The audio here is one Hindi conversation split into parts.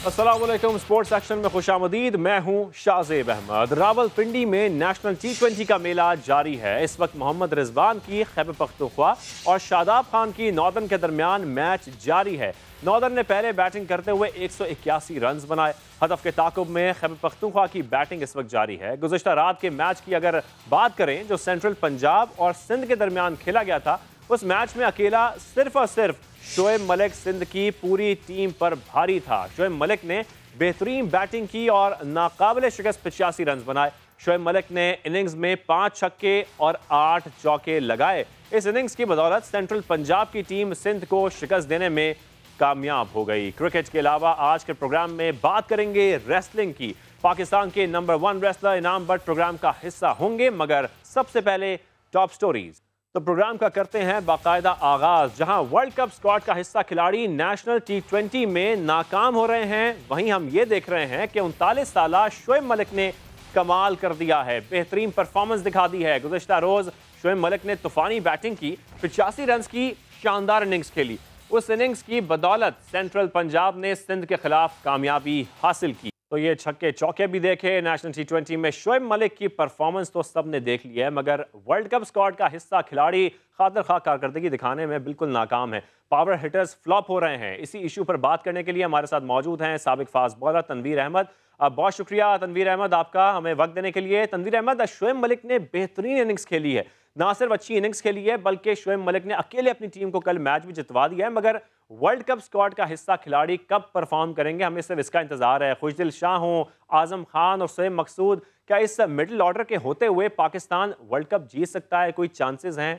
अस्सलामुअलैकुम। स्पोर्ट्स सेक्शन में खुशामदीद। मैं हूं शाहजेब अहमद। रावलपिंडी में नेशनल T20 का मेला जारी है। इस वक्त मोहम्मद रिजवान की खैबर पख्तूनख्वा और शादाब खान की नॉर्दर्न के दरमियान मैच जारी है। नॉर्दर्न ने पहले बैटिंग करते हुए 181 रन बनाए। हदफ के ताकुब में खैबर पख्तूनख्वा की बैटिंग इस वक्त जारी है। गुज़िश्ता रात के मैच की अगर बात करें जो सेंट्रल पंजाब और सिंध के दरमियान खेला गया था, उस मैच में अकेला सिर्फ और सिर्फ शोएब मलिक सिंध की पूरी टीम पर भारी था। शोएब मलिक ने बेहतरीन बैटिंग की और नाकाबिले शिकस्त 85 रन बनाए। शोएब मलिक ने इनिंग्स में 5 छक्के और 8 चौके लगाए। इस इनिंग्स की बदौलत सेंट्रल पंजाब की टीम सिंध को शिकस्त देने में कामयाब हो गई। क्रिकेट के अलावा आज के प्रोग्राम में बात करेंगे रेसलिंग की। पाकिस्तान के नंबर 1 रेसलर इनाम भट्ट प्रोग्राम का हिस्सा होंगे, मगर सबसे पहले टॉप स्टोरीज। तो प्रोग्राम का करते हैं बाकायदा आगाज। जहां वर्ल्ड कप स्क्वाड का हिस्सा खिलाड़ी नेशनल T20 में नाकाम हो रहे हैं, वहीं हम ये देख रहे हैं कि 39 साला शोएब मलिक ने कमाल कर दिया है, बेहतरीन परफॉर्मेंस दिखा दी है। गुज़िश्ता रोज शोएब मलिक ने तूफानी बैटिंग की, 85 रन की शानदार इनिंग्स खेली। उस इनिंग्स की बदौलत सेंट्रल पंजाब ने सिंध के खिलाफ कामयाबी हासिल की। तो ये छक्के चौके भी देखे। नेशनल T20 में शोएब मलिक की परफॉर्मेंस तो सब ने देख लिया है, मगर वर्ल्ड कप स्क्वाड का हिस्सा खिलाड़ी खातिर खा कारकर्दगी दिखाने में बिल्कुल नाकाम है। पावर हिटर्स फ्लॉप हो रहे हैं। इसी इशू पर बात करने के लिए हमारे साथ मौजूद हैं साबिक फास्ट बॉलर तनवीर अहमद। बहुत शुक्रिया तनवीर अहमद आपका हमें वक्त देने के लिए। तनवीर अहमद, शोएब मलिक ने बेहतरीन इनिंग्स खेली है, ना सिर्फ अच्छी इनिंग्स खेली है बल्कि शोएब मलिक ने अकेले अपनी टीम को कल मैच भी जितवा दिया है। मगर वर्ल्ड कप स्क्वाड का हिस्सा खिलाड़ी कब परफॉर्म करेंगे, हमें सिर्फ इसका इंतजार है। खुशदिल शाह हों, आजम खान और सोएब मकसूद, क्या इस मिडिल ऑर्डर के होते हुए पाकिस्तान वर्ल्ड कप जीत सकता है? कोई चांसेस हैं?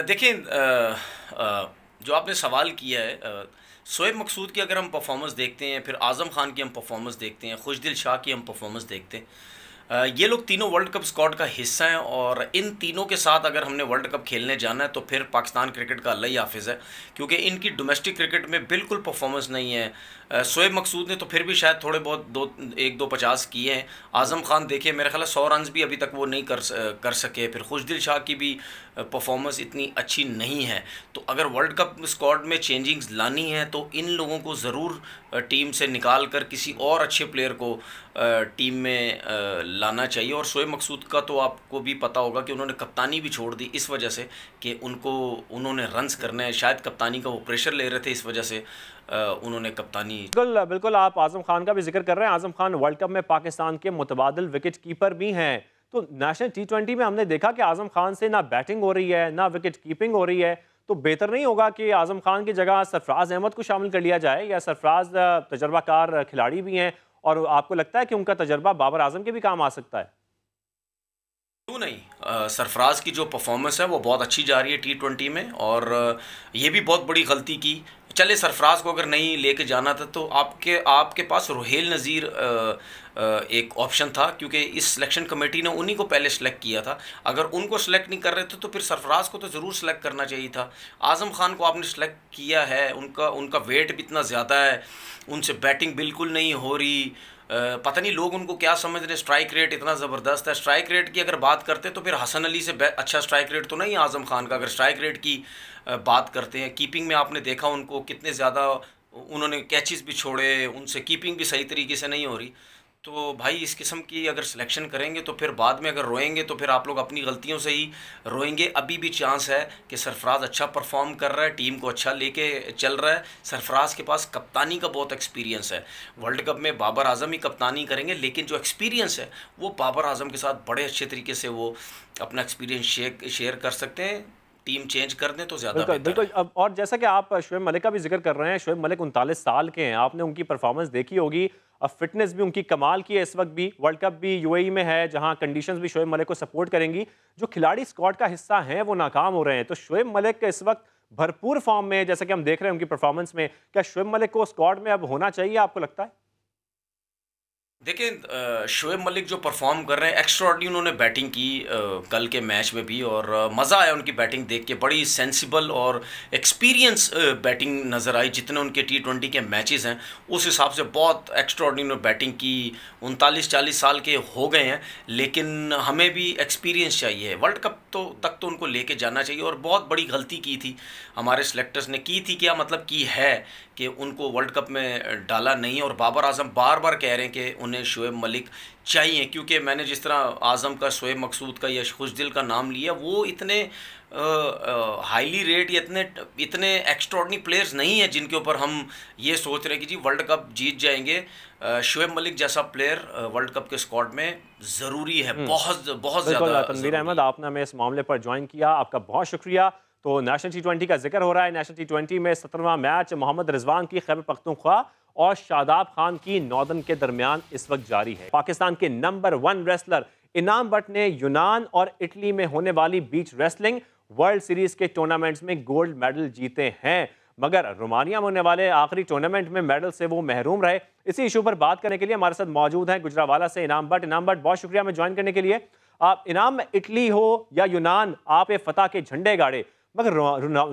देखिए, जो आपने सवाल किया है, सोएब मकसूद की अगर हम परफॉर्मेंस देखते हैं, फिर आज़म खान की हम परफॉर्मेंस देखते हैं, खुशदिल शाह की हम परफॉर्मेंस देखते हैं, ये लोग तीनों वर्ल्ड कप स्क्वाड का हिस्सा हैं। और इन तीनों के साथ अगर हमने वर्ल्ड कप खेलने जाना है तो फिर पाकिस्तान क्रिकेट का अल्लाह ही हाफिज़ है, क्योंकि इनकी डोमेस्टिक क्रिकेट में बिल्कुल परफॉर्मेंस नहीं है। सोएब मकसूद ने तो फिर भी शायद थोड़े बहुत 1-2 50 किए हैं। आज़म खान देखिए, मेरे ख्याल 100 रन भी अभी तक वो नहीं कर सके। फिर खुशदिल शाह की भी परफॉर्मेंस इतनी अच्छी नहीं है। तो अगर वर्ल्ड कप स्क्वाड में चेंजिंग्स लानी है तो इन लोगों को ज़रूर टीम से निकाल कर किसी और अच्छे प्लेयर को टीम में लाना चाहिए। और शोएब मकसूद का तो आपको भी पता होगा कि उन्होंने कप्तानी भी छोड़ दी इस वजह से कि उन्होंने रन्स करने हैं। शायद कप्तानी का वो प्रेशर ले रहे थे, इस वजह से उन्होंने कप्तानी। बिल्कुल आप आजम खान का भी जिक्र कर रहे हैं। आजम खान वर्ल्ड कप में पाकिस्तान के मुतबादिल विकेट कीपर भी हैं। तो नेशनल T20 में हमने देखा कि आजम खान से ना बैटिंग हो रही है ना विकेट कीपिंग हो रही है। तो बेहतर नहीं होगा कि आजम खान की जगह सरफराज अहमद को शामिल कर लिया जाए? या सरफराज तजर्बाकार खिलाड़ी भी हैं और आपको लगता है कि उनका तजर्बा बाबर आजम के भी काम आ सकता है? क्यों नहीं। सरफराज की जो परफॉर्मेंस है वो बहुत अच्छी जा रही है T20 में, और ये भी बहुत बड़ी गलती की। चले, सरफराज को अगर नहीं लेके जाना था तो आपके पास रुहेल नज़ीर एक ऑप्शन था, क्योंकि इस सिलेक्शन कमेटी ने उन्हीं को पहले सेलेक्ट किया था। अगर उनको सेलेक्ट नहीं कर रहे थे तो फिर सरफराज को तो ज़रूर सेलेक्ट करना चाहिए था। आज़म खान को आपने सेलेक्ट किया है, उनका वेट भी इतना ज़्यादा है, उनसे बैटिंग बिल्कुल नहीं हो रही। पता नहीं लोग उनको क्या समझ रहे। स्ट्राइक रेट इतना ज़बरदस्त है। स्ट्राइक रेट की अगर बात करते तो फिर हसन अली से अच्छा स्ट्राइक रेट तो नहीं आज़म खान का। अगर स्ट्राइक रेट की बात करते हैं, कीपिंग में आपने देखा उनको कितने ज़्यादा उन्होंने कैचेस भी छोड़े, उनसे कीपिंग भी सही तरीके से नहीं हो रही। तो भाई इस किस्म की अगर सिलेक्शन करेंगे तो फिर बाद में अगर रोएंगे तो फिर आप लोग अपनी गलतियों से ही रोएंगे। अभी भी चांस है कि सरफराज अच्छा परफॉर्म कर रहा है, टीम को अच्छा लेके चल रहा है। सरफराज के पास कप्तानी का बहुत एक्सपीरियंस है। वर्ल्ड कप में बाबर आजम ही कप्तानी करेंगे, लेकिन जो एक्सपीरियंस है वो बाबर आजम के साथ बड़े अच्छे तरीके से वो अपना एक्सपीरियंस शेयर कर सकते हैं। टीम चेंज कर दें तो ज़्यादा बिल्कुल। अब और जैसा कि आप शोएब मलिक का भी जिक्र कर रहे हैं, शोएब मलिक 39 साल के हैं, आपने उनकी परफॉर्मेंस देखी होगी। अब फिटनेस भी उनकी कमाल की है। इस वक्त भी वर्ल्ड कप भी UAE में है, जहां कंडीशंस भी शोएब मलिक को सपोर्ट करेंगी। जो खिलाड़ी स्क्वाड का हिस्सा हैं वो नाकाम हो रहे हैं। तो शोएब मलिक इस वक्त भरपूर फॉर्म में, जैसा कि हम देख रहे हैं उनकी परफॉर्मेंस में, क्या शोएब मलिक को स्क्वाड में अब होना चाहिए, आपको लगता है? देखिए, शोएब मलिक जो परफॉर्म कर रहे हैं, एक्स्ट्राऑर्डिनरी उन्होंने बैटिंग की कल के मैच में भी, और मज़ा आया उनकी बैटिंग देख के। बड़ी सेंसिबल और एक्सपीरियंस बैटिंग नज़र आई। जितने उनके T20 के मैचेस हैं उस हिसाब से बहुत एक्स्ट्राऑर्डिनरी बैटिंग की। 39-40 साल के हो गए हैं, लेकिन हमें भी एक्सपीरियंस चाहिए। वर्ल्ड कप तक तो उनको लेके जाना चाहिए। और बहुत बड़ी गलती की थी हमारे सिलेक्टर्स ने, की थी क्या मतलब की है कि उनको वर्ल्ड कप में डाला नहीं, और बाबर आजम बार बार कह रहे हैं कि उन्हें शोएब मलिक चाहिए, क्योंकि मैंने जिस तरह आज़म का, शोएब मकसूद का या खुशदिल का नाम लिया, वो इतने हाईली रेट या इतने एक्स्ट्रॉर्डनरी प्लेयर्स नहीं हैं जिनके ऊपर हम ये सोच रहे हैं कि जी वर्ल्ड कप जीत जाएंगे। शोएब मलिक जैसा प्लेयर वर्ल्ड कप के स्क्वाड में ज़रूरी है, बहुत बहुत ज़्यादा। तनवीर अहमद, आपने हमें इस मामले पर ज्वाइन किया, आपका बहुत शुक्रिया। तो नेशनल T20 का जिक्र हो रहा है। नेशनल T20 में 17वां मैच मोहम्मद रिजवान की खैबर पख्तूनख्वा और शादाब खान की नॉर्दर्न के दरमियान इस वक्त जारी है। पाकिस्तान के नंबर 1 रेसलर इनाम बट ने यूनान और इटली में होने वाली बीच रेसलिंग वर्ल्ड सीरीज के टूर्नामेंट्स में गोल्ड मेडल जीते हैं, मगर रोमानिया में होने वाले आखिरी टूर्नामेंट में मेडल से वो महरूम रहे। इसी इशू पर बात करने के लिए हमारे साथ मौजूद हैं गुजरावाला से इनाम बट। इनाम बट, बहुत शुक्रिया हमें ज्वाइन करने के लिए। आप इनाम, इटली हो या यूनान, आप ये फतह के झंडे गाड़े, मगर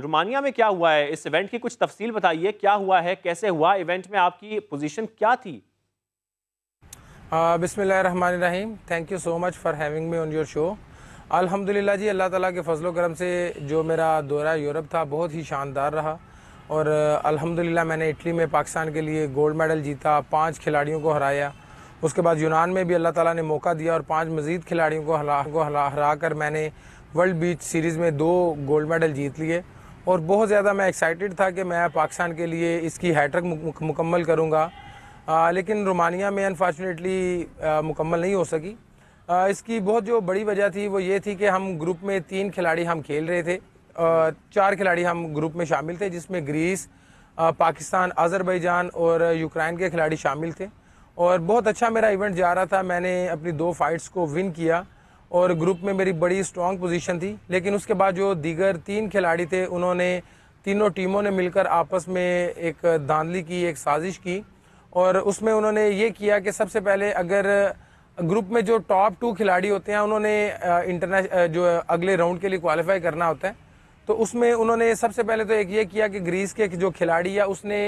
रोमानिया में क्या हुआ है? इस इवेंट की कुछ तफसील बताइए, क्या हुआ है, कैसे हुआ, इवेंट में आपकी पोजीशन क्या थी? बिस्मिल्लाहिर्रहमानिर्रहीम। Thank you so much for having me on your show. अल्हम्दुलिल्लाह जी, अल्लाह ताला के फजलो करम से जो मेरा दौरा यूरोप था बहुत ही शानदार रहा, और अल्हम्दुलिल्लाह मैंने इटली में पाकिस्तान के लिए गोल्ड मेडल जीता, 5 खिलाड़ियों को हराया। उसके बाद यूनान में भी अल्लाह ताला ने मौका दिया और 5 मज़ीद खिलाड़ियों को हरा कर मैंने वर्ल्ड बीच सीरीज़ में 2 गोल्ड मेडल जीत लिए, और बहुत ज़्यादा मैं एक्साइटेड था कि मैं पाकिस्तान के लिए इसकी हैट्रिक मुकम्मल करूँगा, लेकिन रोमानिया में अनफॉर्चुनेटली मुकम्मल नहीं हो सकी। इसकी बहुत जो बड़ी वजह थी वो ये थी कि हम ग्रुप में 3 खिलाड़ी हम खेल रहे थे, 4 खिलाड़ी हम ग्रुप में शामिल थे, जिसमें ग्रीस, पाकिस्तान, अज़रबैजान और यूक्रेन के खिलाड़ी शामिल थे, और बहुत अच्छा मेरा इवेंट जा रहा था। मैंने अपनी 2 फाइट्स को विन किया और ग्रुप में मेरी बड़ी स्ट्रॉन्ग पोजीशन थी। लेकिन उसके बाद जो दीगर 3 खिलाड़ी थे, उन्होंने तीनों टीमों ने मिलकर आपस में एक धांधली की, एक साजिश की, और उसमें उन्होंने ये किया कि सबसे पहले अगर ग्रुप में जो टॉप 2 खिलाड़ी होते हैं उन्होंने जो अगले राउंड के लिए क्वालिफाई करना होता है, तो उसमें उन्होंने सबसे पहले तो एक ये किया कि ग्रीस के जो खिलाड़ी है उसने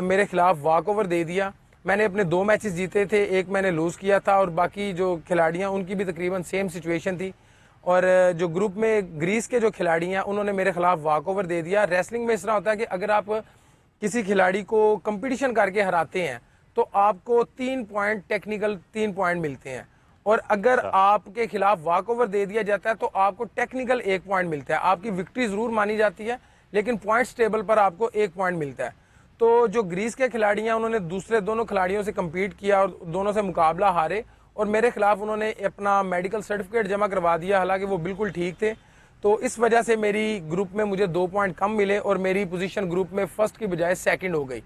मेरे खिलाफ वॉक ओवर दे दिया। मैंने अपने 2 मैचेस जीते थे, एक मैंने लूज़ किया था, और बाकी जो खिलाड़ियाँ उनकी भी तकरीबन सेम सिचुएशन थी, और जो ग्रुप में ग्रीस के जो खिलाड़ी हैं उन्होंने मेरे खिलाफ वॉक ओवर दे दिया। रेसलिंग में इस तरह होता है कि अगर आप किसी खिलाड़ी को कंपटीशन करके हराते हैं तो आपको 3 पॉइंट, टेक्निकल 3 पॉइंट मिलते हैं, और अगर आपके खिलाफ वॉक ओवर दे दिया जाता है तो आपको टेक्निकल 1 पॉइंट मिलता है। आपकी विक्ट्री जरूर मानी जाती है, लेकिन पॉइंट्स टेबल पर आपको 1 पॉइंट मिलता है। तो जो ग्रीस के खिलाड़ी हैं उन्होंने दूसरे दोनों खिलाड़ियों से कम्पीट किया और दोनों से मुकाबला हारे, और मेरे खिलाफ उन्होंने अपना मेडिकल सर्टिफिकेट जमा करवा दिया, हालांकि वो बिल्कुल ठीक थे। तो इस वजह से मेरी ग्रुप में मुझे 2 पॉइंट कम मिले और मेरी पोजीशन ग्रुप में फर्स्ट की बजाय सेकंड हो गई।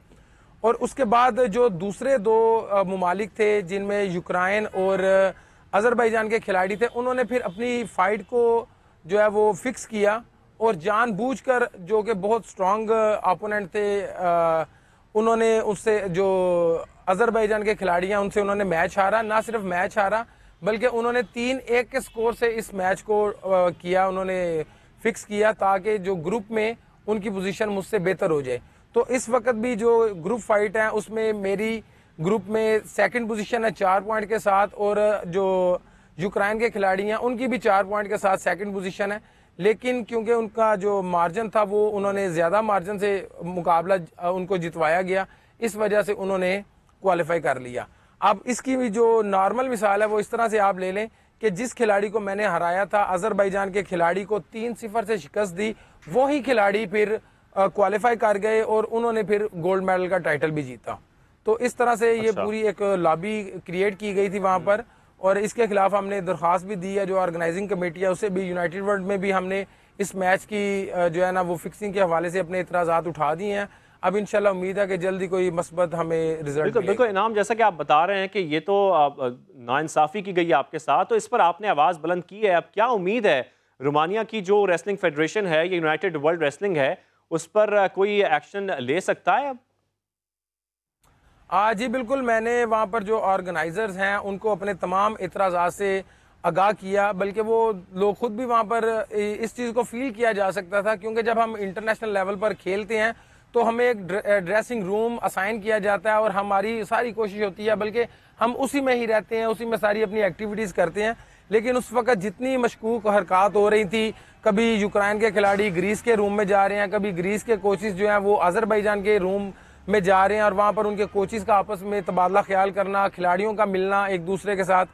और उसके बाद जो दूसरे 2 ममालिक थे, जिनमें यूक्रेन और अज़रबैजान के खिलाड़ी थे, उन्होंने फिर अपनी फाइट को जो है वो फिक्स किया, और जानबूझकर, जो कि बहुत स्ट्रांग अपोनेंट थे, उन्होंने उससे, जो अज़रबैजान के खिलाड़ी हैं उनसे उन्होंने मैच हारा। ना सिर्फ मैच हारा बल्कि उन्होंने 3-1 के स्कोर से इस मैच को किया, उन्होंने फिक्स किया, ताकि जो ग्रुप में उनकी पोजीशन मुझसे बेहतर हो जाए। तो इस वक्त भी जो ग्रुप फाइट है उसमें मेरी ग्रुप में सेकंड पोजीशन है 4 पॉइंट के साथ, और जो यूक्रेन के खिलाड़ी हैं उनकी भी 4 पॉइंट के साथ सेकंड पोजीशन है। लेकिन क्योंकि उनका जो मार्जिन था वो उन्होंने ज़्यादा मार्जिन से मुकाबला उनको जितवाया गया, इस वजह से उन्होंने क्वालिफाई कर लिया। अब इसकी भी जो नॉर्मल मिसाल है वो इस तरह से आप ले लें कि जिस खिलाड़ी को मैंने हराया था, अज़रबैजान के खिलाड़ी को 3-0 से शिकस्त दी, वही खिलाड़ी फिर क्वालिफाई कर गए और उन्होंने फिर गोल्ड मेडल का टाइटल भी जीता। तो इस तरह से ये पूरी एक लॉबी क्रिएट की गई थी वहाँ पर, और इसके खिलाफ हमने दरख्वास्त भी दी है जो ऑर्गेनाइजिंग कमेटी है उससे भी। यूनाइटेड वर्ल्ड में भी हमने इस मैच की जो है ना वो फिक्सिंग के हवाले से अपने इतराज़ात उठा दिए हैं। अब इंशाल्लाह उम्मीद है कि जल्दी कोई मस्बत हमें रिजल्ट बिल्कुल इनाम, जैसा कि आप बता रहे हैं कि ये तो नाइंसाफ़ी की गई आपके साथ, तो इस पर आपने आवाज़ बुलंद की है। अब क्या उम्मीद है रोमानिया की जो रेसलिंग फेडरेशन है, ये यूनाइटेड वर्ल्ड रेसलिंग है, उस पर कोई एक्शन ले सकता है अब? जी बिल्कुल, मैंने वहाँ पर जो ऑर्गेनाइजर्स हैं उनको अपने तमाम इतराज़ात से आगाह किया, बल्कि वो लोग खुद भी वहाँ पर इस चीज़ को फील किया जा सकता था, क्योंकि जब हम इंटरनेशनल लेवल पर खेलते हैं तो हमें एक ड्रेसिंग रूम असाइन किया जाता है और हमारी सारी कोशिश होती है, बल्कि हम उसी में ही रहते हैं, उसी में सारी अपनी एक्टिविटीज़ करते हैं। लेकिन उस वक्त जितनी मशकूक हरकत हो रही थी, कभी यूक्रेन के खिलाड़ी ग्रीस के रूम में जा रहे हैं, कभी ग्रीस के कोचेस जो हैं वो अज़रबैजान के रूम में जा रहे हैं और वहाँ पर उनके कोचिज़ का आपस में तबादला ख्याल करना, खिलाड़ियों का मिलना एक दूसरे के साथ,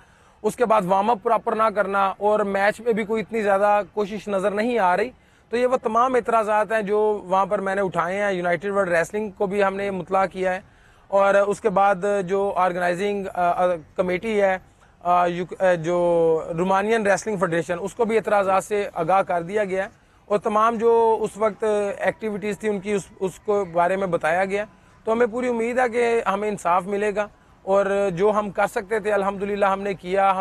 उसके बाद वार्म अप प्रॉपर ना करना और मैच में भी कोई इतनी ज़्यादा कोशिश नज़र नहीं आ रही। तो ये वो तमाम एतराज़ात हैं जो वहाँ पर मैंने उठाए हैं। यूनाइटेड वर्ल्ड रेसलिंग को भी हमने मुतला किया है और उसके बाद जो ऑर्गेनाइजिंग कमेटी है जो रोमानियन रेसलिंग फेडरेशन, उसको भी एतराज़ात से आगाह कर दिया गया है और तमाम जो उस वक्त एक्टिविटीज़ थी उनकी उसको बारे में बताया गया। तो हमें पूरी उम्मीद है कि हमें इंसाफ मिलेगा और जो हम कर सकते थे अल्हम्दुलिल्लाह हमने किया।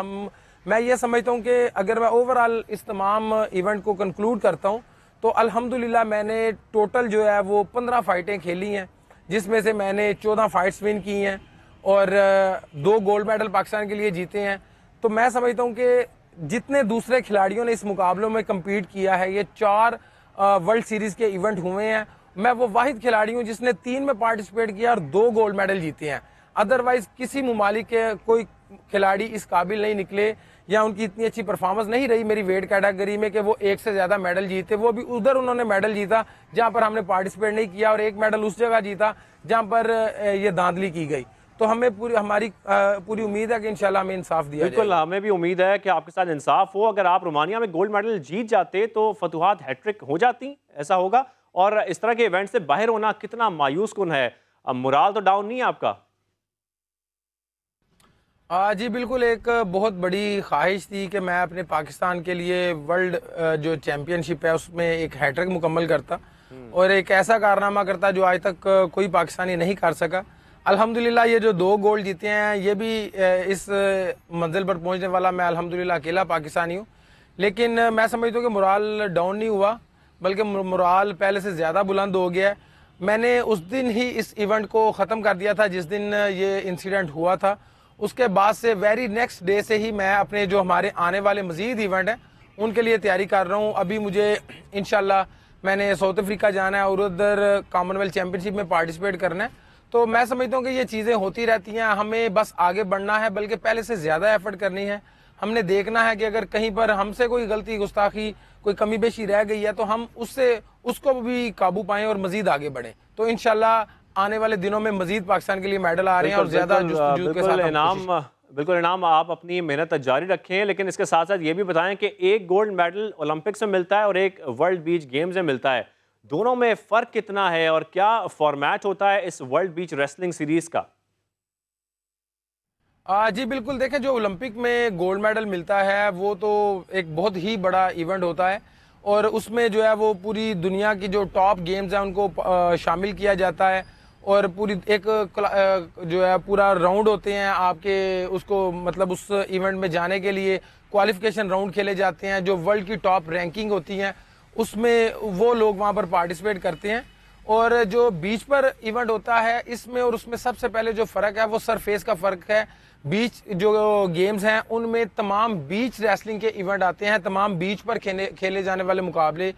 मैं ये समझता हूँ कि अगर मैं ओवरऑल इस तमाम इवेंट को कंक्लूड करता हूँ तो अल्हम्दुलिल्लाह मैंने टोटल जो है वो 15 फाइटें खेली हैं, जिसमें से मैंने 14 फाइट्स विन की हैं और 2 गोल्ड मेडल पाकिस्तान के लिए जीते हैं। तो मैं समझता हूँ कि जितने दूसरे खिलाड़ियों ने इस मुकाबलों में कम्पीट किया है, ये 4 वर्ल्ड सीरीज़ के इवेंट हुए हैं, मैं वो वाहिद खिलाड़ी हूँ जिसने 3 में पार्टिसिपेट किया और 2 गोल्ड मेडल जीते हैं। अदरवाइज किसी मुमालिक के कोई खिलाड़ी इस काबिल नहीं निकले या उनकी इतनी अच्छी परफॉर्मेंस नहीं रही मेरी वेट कैटेगरी में कि वो 1 से ज़्यादा मेडल जीते। वो भी उधर उन्होंने मेडल जीता जहाँ पर हमने पार्टिसिपेट नहीं किया और 1 मेडल उस जगह जीता जहाँ पर ये धांधली की गई। तो हमें हमारी पूरी उम्मीद है कि इंशाल्लाह हमें इंसाफ दिया जाएगा। बिल्कुल, हमें भी उम्मीद है कि आपके साथ इंसाफ हो। अगर आप रोमानिया में गोल्ड मेडल जीत जाते तो फतुहात हैट्रिक हो जाती, ऐसा होगा। और इस तरह के इवेंट से बाहर होना कितना मायूस कुन है। मोराल तो डाउन नहीं है आपका? जी बिल्कुल, एक बहुत बड़ी ख्वाहिश थी कि मैं अपने पाकिस्तान के लिए वर्ल्ड जो चैम्पियनशिप है उसमें एक हैट्रिक मुकम्मल करता और एक ऐसा कारनामा करता जो आज तक कोई पाकिस्तानी नहीं कर सका। अल्हम्दुलिल्लाह ये जो 2 गोल्ड जीते हैं ये भी इस मंजिल पर पहुंचने वाला मैं अल्हम्दुलिल्लाह अकेला पाकिस्तानी हूँ। लेकिन मैं समझता हूँ कि मोराल डाउन नहीं हुआ, बल्कि मोराल पहले से ज़्यादा बुलंद हो गया है। मैंने उस दिन ही इस इवेंट को ख़त्म कर दिया था जिस दिन ये इंसिडेंट हुआ था। उसके बाद से वेरी नेक्स्ट डे से ही मैं अपने जो हमारे आने वाले मज़ीद इवेंट हैं उनके लिए तैयारी कर रहा हूँ। अभी मुझे इंशाल्लाह मैंने साउथ अफ्रीका जाना है और उधर कॉमनवेल्थ चैम्पियनशिप में पार्टिसिपेट करना है। तो मैं समझता हूँ कि ये चीज़ें होती रहती हैं, हमें बस आगे बढ़ना है, बल्कि पहले से ज़्यादा एफर्ट करनी है। हमने देखना है कि अगर कहीं पर हमसे कोई गलती, गुस्ताखी, कोई कमी बेशी रह गई है तो हम उसको भी काबू पाएं और मज़ीद आगे बढ़ें। तो इंशाल्लाह आने वाले दिनों में मजीद पाकिस्तान के लिए मेडल आ रहे हैं और ज्यादा जुस्तजू के साथ बिल्कुल इनाम आप अपनी मेहनत जारी रखें। लेकिन इसके साथ साथ ये भी बताएं कि 1 गोल्ड मेडल ओलंपिक्स में मिलता है और 1 वर्ल्ड बीच गेम्स में मिलता है, दोनों में फ़र्क कितना है और क्या फॉर्मेट होता है इस वर्ल्ड बीच रेसलिंग सीरीज़ का? जी बिल्कुल, देखें जो ओलंपिक में गोल्ड मेडल मिलता है वो तो एक बहुत ही बड़ा इवेंट होता है और उसमें जो है वो पूरी दुनिया की जो टॉप गेम्स हैं उनको शामिल किया जाता है और पूरी एक जो है पूरा राउंड होते हैं आपके, उसको मतलब उस इवेंट में जाने के लिए क्वालिफिकेशन राउंड खेले जाते हैं। जो वर्ल्ड की टॉप रैंकिंग होती हैं उसमें वो लोग वहाँ पर पार्टिसिपेट करते हैं। और जो बीच पर इवेंट होता है इसमें और उसमें सबसे पहले जो फ़र्क है वो सरफेस का फ़र्क है। बीच जो गेम्स हैं उनमें तमाम बीच रेसलिंग के इवेंट आते हैं, तमाम बीच पर खेले जाने वाले मुकाबले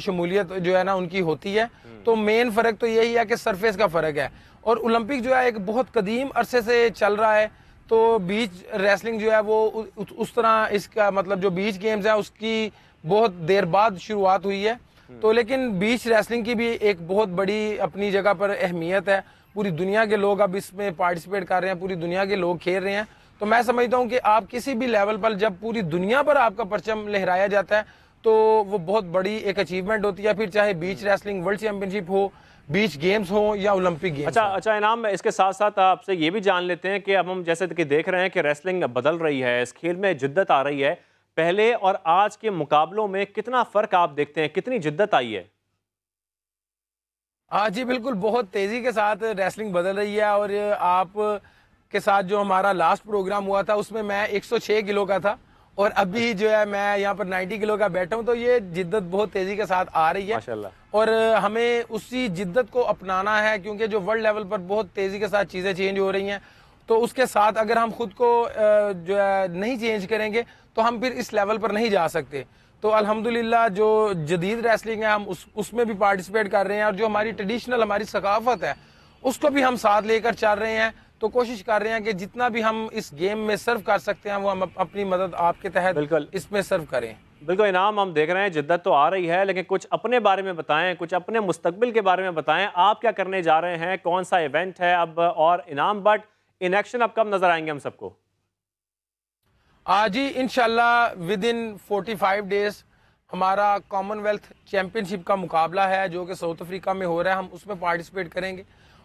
शमूलियत जो है ना उनकी होती है। तो मेन फ़र्क तो यही है कि सरफेस का फ़र्क है। और ओलंपिक जो है एक बहुत कदीम अरसे से चल रहा है, तो बीच रेसलिंग जो है वो उस तरह इसका मतलब जो बीच गेम्स है उसकी बहुत देर बाद शुरुआत हुई है। तो लेकिन बीच रेसलिंग की भी एक बहुत बड़ी अपनी जगह पर अहमियत है। पूरी दुनिया के लोग अब इसमें पार्टिसिपेट कर रहे हैं, पूरी दुनिया के लोग खेल रहे हैं। तो मैं समझता हूँ कि आप किसी भी लेवल पर जब पूरी दुनिया पर आपका परचम लहराया जाता है तो वो बहुत बड़ी एक अचीवमेंट होती है, फिर चाहे बीच रेसलिंग वर्ल्ड चैंपियनशिप हो, बीच गेम्स हो या ओलंपिक गेम्स। अच्छा इनाम, इसके साथ साथ आपसे ये भी जान लेते हैं कि अब हम जैसे कि देख रहे हैं कि रेसलिंग बदल रही है, इस खेल में जिद्दत आ रही है, पहले और आज के मुकाबलों में कितना फ़र्क आप देखते हैं, कितनी जिद्दत आई है? जी बिल्कुल, बहुत तेज़ी के साथ रेसलिंग बदल रही है। और आप के साथ जो हमारा लास्ट प्रोग्राम हुआ था उसमें मैं 106 किलो का था और अभी जो है मैं यहाँ पर 90 किलो का बैठा हूँ। तो ये जिद्दत बहुत तेज़ी के साथ आ रही है माशाल्लाह। और हमें उसी जिद्दत को अपनाना है, क्योंकि जो वर्ल्ड लेवल पर बहुत तेज़ी के साथ चीज़ें चेंज हो रही हैं। तो उसके साथ अगर हम खुद को जो है नहीं चेंज करेंगे तो हम फिर इस लेवल पर नहीं जा सकते। तो अल्हम्दुलिल्लाह जो जदीद रेसलिंग है हम उसमें भी पार्टिसिपेट कर रहे हैं और जो हमारी ट्रेडिशनल हमारी सकाफत है उसको भी हम साथ लेकर चल रहे हैं। तो कोशिश कर रहे हैं कि जितना भी हम इस गेम में सर्व कर सकते हैं वो हम अपनी मदद आपके तहत इसमें सर्व करें। बिल्कुल इनाम, हम देख रहे हैं जिद्दत तो आ रही है, लेकिन कुछ अपने बारे में बताएं, कुछ अपने मुस्तकबिल के बारे में बताएं। आप क्या करने जा रहे हैं, कौन सा इवेंट है अब, और इनाम बट इन एक्शन अब कब नजर आएंगे हम सबको? आज ही इंशाल्लाह विद इन 45 डेज हमारा कॉमनवेल्थ चैंपियनशिप का मुकाबला है जो कि साउथ अफ्रीका में हो रहा है। हम उसमें पार्टिसिपेट करेंगे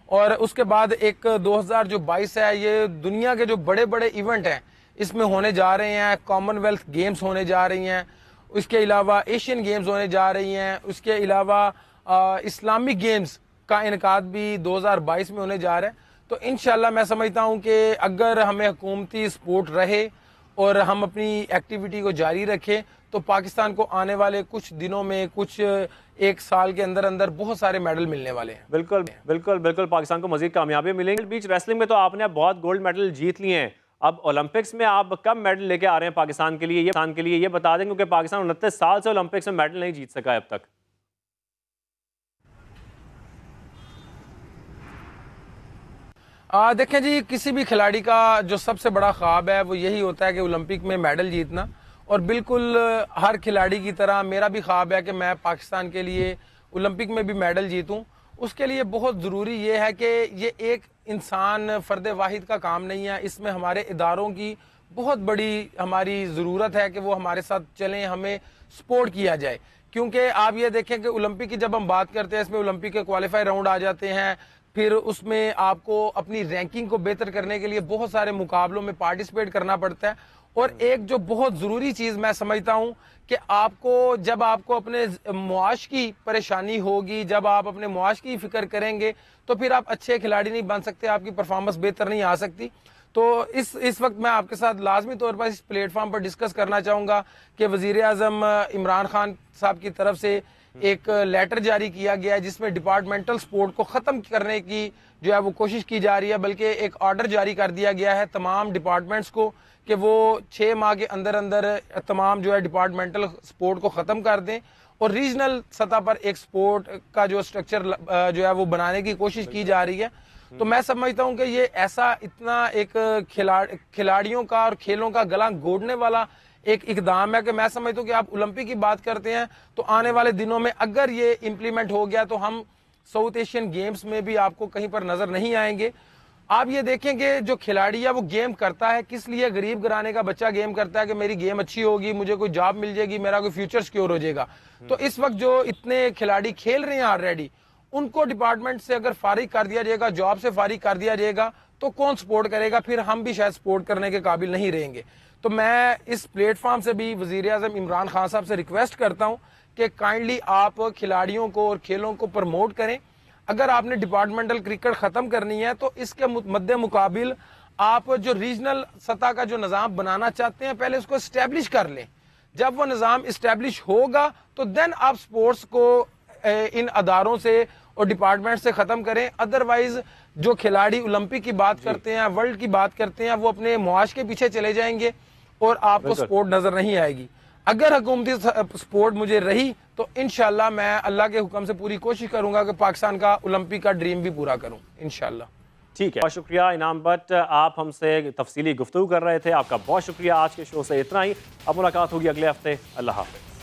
और उसके बाद एक 2022 है, ये दुनिया के जो बड़े बड़े इवेंट हैं इसमें होने जा रहे हैं। कॉमनवेल्थ गेम्स होने जा रही हैं, उसके अलावा एशियन गेम्स होने जा रही हैं, उसके अलावा इस्लामिक गेम्स का इनकाद भी 2022 में होने जा रहा है। तो इंशाल्लाह मैं समझता हूँ कि अगर हमें हुकूमती सपोर्ट रहे और हम अपनी एक्टिविटी को जारी रखें तो पाकिस्तान को आने वाले कुछ दिनों में, कुछ एक साल के अंदर अंदर बहुत सारे मेडल मिलने वाले हैं। बिल्कुल बिल्कुल बिल्कुल, पाकिस्तान को मजीद कामयाबी मिलेंगी। बीच रेसलिंग में तो आपने बहुत गोल्ड मेडल जीत लिए हैं, अब ओलंपिक्स में आप कब मेडल लेके आ रहे हैं पाकिस्तान के लिए, ये बता दें, क्योंकि पाकिस्तान 29 साल से ओलंपिक्स में मेडल नहीं जीत सका है अब तक। देखें जी, किसी भी खिलाड़ी का जो सबसे बड़ा ख्वाब है वो यही होता है कि ओलंपिक में मेडल जीतना, और बिल्कुल हर खिलाड़ी की तरह मेरा भी ख्वाब है कि मैं पाकिस्तान के लिए ओलंपिक में भी मेडल जीतूं। उसके लिए बहुत ज़रूरी ये है कि ये एक इंसान फ़र्द वाहिद का काम नहीं है, इसमें हमारे इदारों की बहुत बड़ी हमारी ज़रूरत है कि वो हमारे साथ चलें, हमें सपोर्ट किया जाए। क्योंकि आप ये देखें कि ओलंपिक की जब हम बात करते हैं, इसमें ओलंपिक के क्वालिफाई राउंड आ जाते हैं, फिर उसमें आपको अपनी रैंकिंग को बेहतर करने के लिए बहुत सारे मुकाबलों में पार्टिसिपेट करना पड़ता है। और एक जो बहुत ज़रूरी चीज़ मैं समझता हूँ कि आपको, जब आपको अपने मुआश की परेशानी होगी, जब आप अपने मुआश की फिक्र करेंगे तो फिर आप अच्छे खिलाड़ी नहीं बन सकते, आपकी परफॉर्मेंस बेहतर नहीं आ सकती। तो इस वक्त मैं आपके साथ लाजमी तौर पर इस प्लेटफॉर्म पर डिस्कस करना चाहूँगा कि वज़ीर आज़म इमरान खान साहब की तरफ से एक लेटर जारी किया गया है जिसमें डिपार्टमेंटल स्पोर्ट को ख़त्म करने की जो है वो कोशिश की जा रही है, बल्कि एक ऑर्डर जारी कर दिया गया है तमाम डिपार्टमेंट्स को कि वो 6 माह के अंदर अंदर तमाम जो है डिपार्टमेंटल स्पोर्ट को ख़त्म कर दें और रीजनल सतह पर एक स्पोर्ट का जो स्ट्रक्चर जो है वो बनाने की कोशिश की जा रही है। तो मैं समझता हूँ कि ये ऐसा इतना एक खिलाड़ियों का और खेलों का गला घोटने वाला एक इकदाम है कि मैं समझता हूँ कि आप ओलंपिक की बात करते हैं तो आने वाले दिनों में अगर ये इम्प्लीमेंट हो गया तो हम साउथ एशियन गेम्स में भी आपको कहीं पर नजर नहीं आएंगे। आप ये देखें कि जो खिलाड़ी है वो गेम करता है किस लिए, गरीब घराने का बच्चा गेम करता है कि मेरी गेम अच्छी होगी, मुझे कोई जॉब मिल जाएगी, मेरा कोई फ्यूचर सिक्योर हो जाएगा। तो इस वक्त जो इतने खिलाड़ी खेल रहे हैं ऑलरेडी, उनको डिपार्टमेंट से अगर फारिग कर दिया जाएगा, जॉब से फारिग कर दिया जाएगा तो कौन सपोर्ट करेगा, फिर हम भी शायद सपोर्ट करने के काबिल नहीं रहेंगे। तो मैं इस प्लेटफॉर्म से भी वजीर आज़म इमरान खान साहब से रिक्वेस्ट करता हूं कि काइंडली आप खिलाड़ियों को और खेलों को प्रमोट करें। अगर आपने डिपार्टमेंटल क्रिकेट खत्म करनी है तो इसके मद्दे मुकाबिल आप जो रीजनल सतह का जो निज़ाम बनाना चाहते हैं पहले उसको इस्टेब्लिश कर लें। जब वो निज़ाम इस्टेब्लिश होगा तो देन आप स्पोर्ट्स को इन अदारों से और डिपार्टमेंट से खत्म करें। अदरवाइज जो खिलाड़ी ओलंपिक की बात करते हैं, वर्ल्ड की बात करते हैं, वो अपने मुआश के पीछे चले जाएंगे और आपको सपोर्ट नजर नहीं आएगी। अगर हुकूमती सपोर्ट मुझे रही तो इंशाल्लाह मैं अल्लाह के हुक्म से पूरी कोशिश करूंगा कि पाकिस्तान का ओलंपिक का ड्रीम भी पूरा करूं इंशाल्लाह। ठीक है, बहुत शुक्रिया इनाम भट्ट, आप हमसे तफसीली गुफ्तगू कर रहे थे, आपका बहुत शुक्रिया। आज के शो से इतना ही, अब मुलाकात होगी अगले हफ्ते। अल्लाह हाफ़िज़।